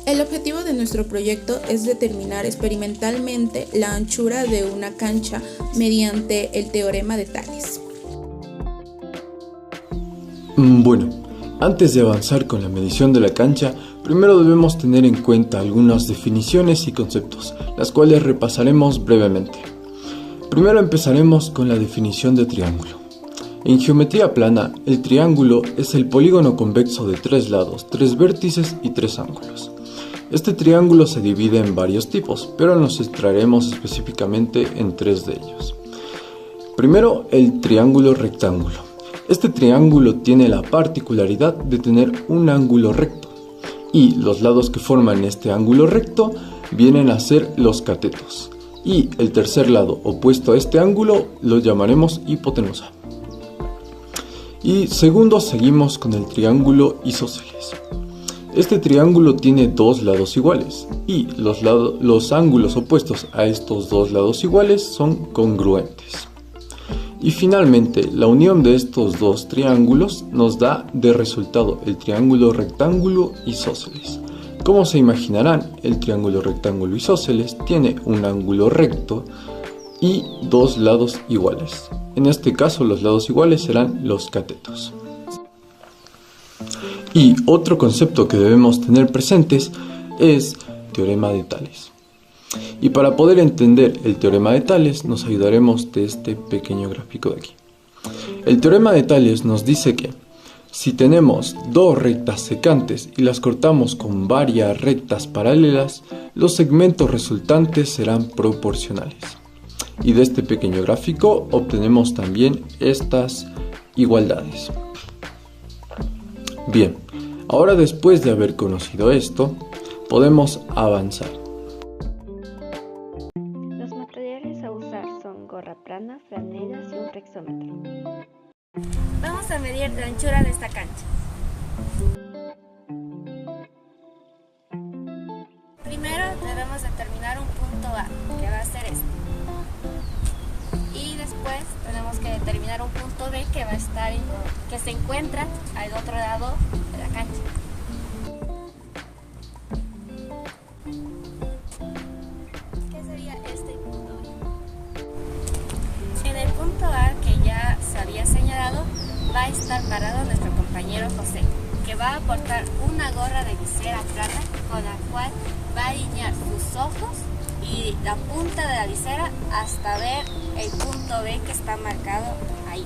El objetivo de nuestro proyecto es determinar experimentalmente la anchura de una cancha mediante el teorema de Tales. Bueno, antes de avanzar con la medición de la cancha, primero debemos tener en cuenta algunas definiciones y conceptos, las cuales repasaremos brevemente. Primero empezaremos con la definición de triángulo. En geometría plana, el triángulo es el polígono convexo de 3 lados, 3 vértices y 3 ángulos. Este triángulo se divide en varios tipos, pero nos centraremos específicamente en 3 de ellos. Primero, el triángulo rectángulo. Este triángulo tiene la particularidad de tener un ángulo recto, y los lados que forman este ángulo recto vienen a ser los catetos, y el tercer lado opuesto a este ángulo lo llamaremos hipotenusa. Y segundo, seguimos con el triángulo isósceles. Este triángulo tiene 2 lados iguales y los ángulos opuestos a estos 2 lados iguales son congruentes. Y finalmente, la unión de estos 2 triángulos nos da de resultado el triángulo rectángulo isósceles. Como se imaginarán, el triángulo rectángulo isósceles tiene un ángulo recto y 2 lados iguales. En este caso, los lados iguales serán los catetos. Y otro concepto que debemos tener presentes es teorema de Tales. Y para poder entender el teorema de Tales nos ayudaremos de este pequeño gráfico de aquí. El teorema de Tales nos dice que si tenemos 2 rectas secantes y las cortamos con varias rectas paralelas, los segmentos resultantes serán proporcionales. Y de este pequeño gráfico obtenemos también estas igualdades. Bien, ahora después de haber conocido esto, podemos avanzar. Los materiales a usar son gorra plana, franelas y un flexómetro. Vamos a medir la anchura de esta cancha. Primero debemos determinar un punto A, que va a ser este. Y después tenemos que determinar un punto B que va a estar que se encuentra al otro lado de la cancha. ¿Qué sería este punto B? En el punto A, que ya se había señalado, va a estar parado nuestro compañero José, que va a aportar una gorra de visera plana con la cual va a alinear sus ojos y la punta de la visera hasta ver el punto B que está marcado ahí.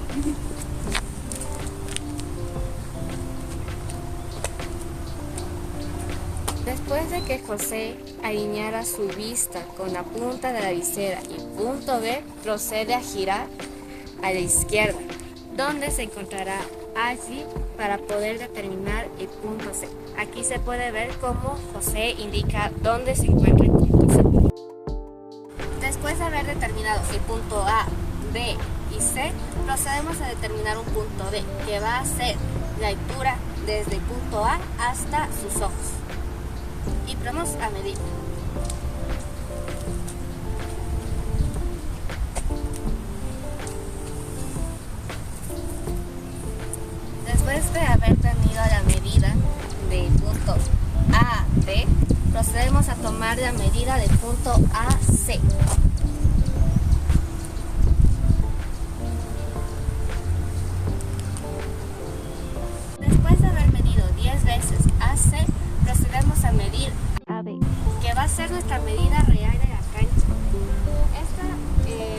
Después de que José alineara su vista con la punta de la visera y punto B, procede a girar a la izquierda, donde se encontrará allí para poder determinar el punto C. Aquí se puede ver cómo José indica dónde se encuentra el punto C. Después de haber determinado el punto A, B y C, procedemos a determinar un punto D, que va a ser la altura desde el punto A hasta sus ojos. Y vamos a medir. Después de haber tenido la medida del punto A, B, procedemos a tomar la medida del punto A, C. Después de haber medido 10 veces AC, procedemos a medir AB, que va a ser nuestra medida real de la cancha. Esta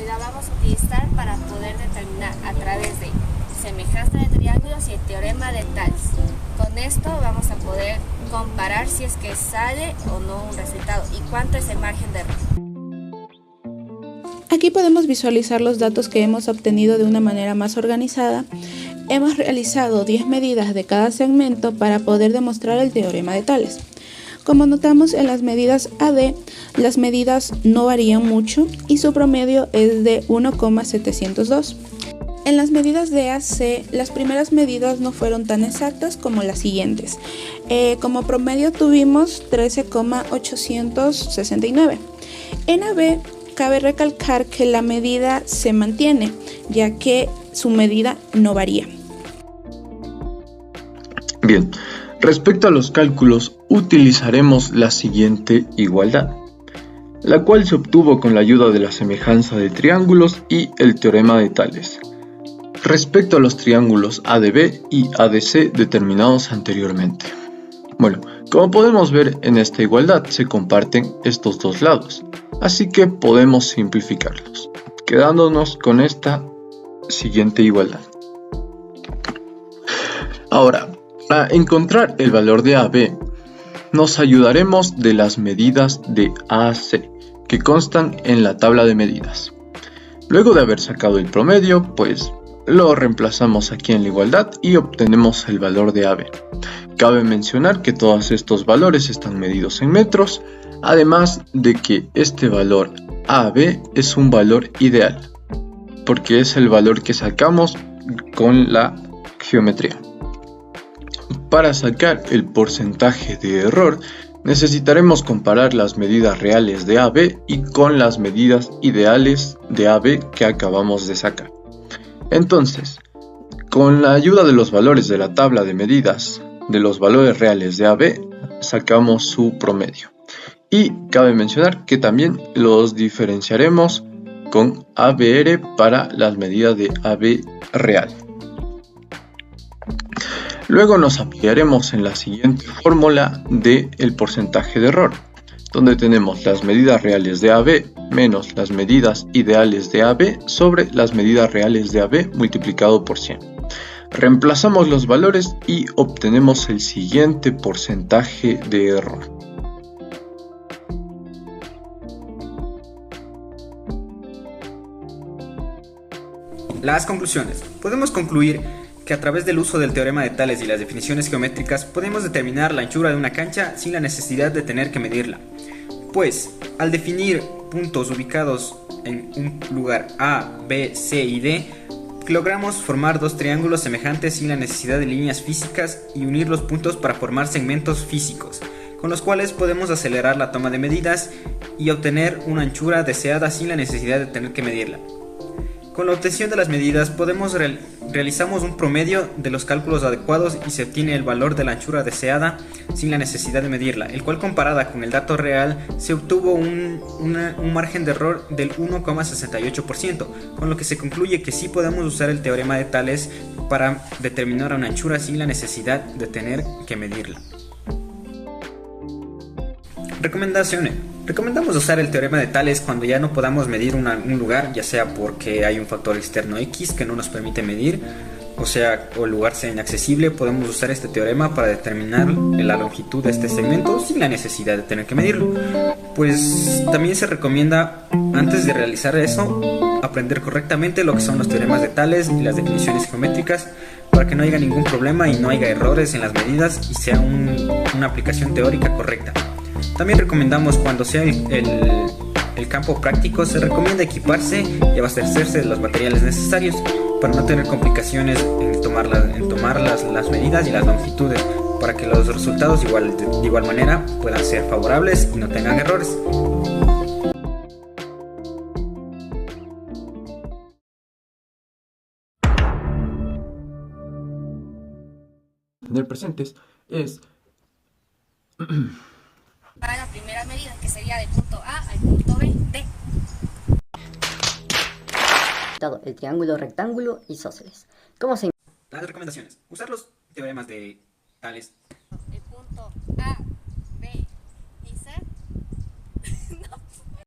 la vamos a utilizar para poder determinar a través de semejanza de triángulos y el teorema de Tales. Con esto vamos a poder comparar si es que sale o no un resultado y cuánto es el margen de error. Aquí podemos visualizar los datos que hemos obtenido de una manera más organizada. Hemos realizado 10 medidas de cada segmento para poder demostrar el teorema de Tales. Como notamos en las medidas AD, las medidas no varían mucho y su promedio es de 1,702. En las medidas de AC, las primeras medidas no fueron tan exactas como las siguientes. Como promedio tuvimos 13,869. En AB, cabe recalcar que la medida se mantiene, ya que su medida no varía. Bien, respecto a los cálculos, utilizaremos la siguiente igualdad, la cual se obtuvo con la ayuda de la semejanza de triángulos y el teorema de Tales. Respecto a los triángulos ADB y ADC determinados anteriormente. Bueno, como podemos ver en esta igualdad se comparten estos dos lados, así que podemos simplificarlos, quedándonos con esta siguiente igualdad. Ahora, para encontrar el valor de AB, nos ayudaremos de las medidas de AC, que constan en la tabla de medidas. Luego de haber sacado el promedio, pues lo reemplazamos aquí en la igualdad y obtenemos el valor de AB. Cabe mencionar que todos estos valores están medidos en metros, además de que este valor AB es un valor ideal, porque es el valor que sacamos con la geometría. Para sacar el porcentaje de error, necesitaremos comparar las medidas reales de AB y con las medidas ideales de AB que acabamos de sacar. Entonces, con la ayuda de los valores de la tabla de medidas de los valores reales de AB, sacamos su promedio. Y cabe mencionar que también los diferenciaremos con ABR para las medidas de AB real. Luego nos apoyaremos en la siguiente fórmula del porcentaje de error, donde tenemos las medidas reales de AB menos las medidas ideales de AB sobre las medidas reales de AB multiplicado por 100. Reemplazamos los valores y obtenemos el siguiente porcentaje de error. Las conclusiones. Podemos concluir que a través del uso del teorema de Tales y las definiciones geométricas podemos determinar la anchura de una cancha sin la necesidad de tener que medirla. Pues, al definir puntos ubicados en un lugar A, B, C y D, logramos formar dos triángulos semejantes sin la necesidad de líneas físicas y unir los puntos para formar segmentos físicos, con los cuales podemos acelerar la toma de medidas y obtener una anchura deseada sin la necesidad de tener que medirla. Con la obtención de las medidas realizamos un promedio de los cálculos adecuados y se obtiene el valor de la anchura deseada sin la necesidad de medirla, el cual comparada con el dato real se obtuvo un margen de error del 1,68%, con lo que se concluye que sí podemos usar el teorema de Tales para determinar una anchura sin la necesidad de tener que medirla. Recomendaciones. Recomendamos usar el teorema de Tales cuando ya no podamos medir un lugar, ya sea porque hay un factor externo X que no nos permite medir, o el lugar sea inaccesible. Podemos usar este teorema para determinar la longitud de este segmento sin la necesidad de tener que medirlo. Pues también se recomienda, antes de realizar eso, aprender correctamente lo que son los teoremas de Tales y las definiciones geométricas para que no haya ningún problema y no haya errores en las medidas y sea una aplicación teórica correcta. También recomendamos, cuando sea el campo práctico, se recomienda equiparse y abastecerse de los materiales necesarios para no tener complicaciones en tomar las medidas y las longitudes, para que los resultados de igual manera puedan ser favorables y no tengan errores. Tener presentes es Para la primera medida, que sería del punto A al punto B, D. Todo el triángulo, rectángulo, isósceles. Las recomendaciones. Usar los teoremas de Tales. El punto A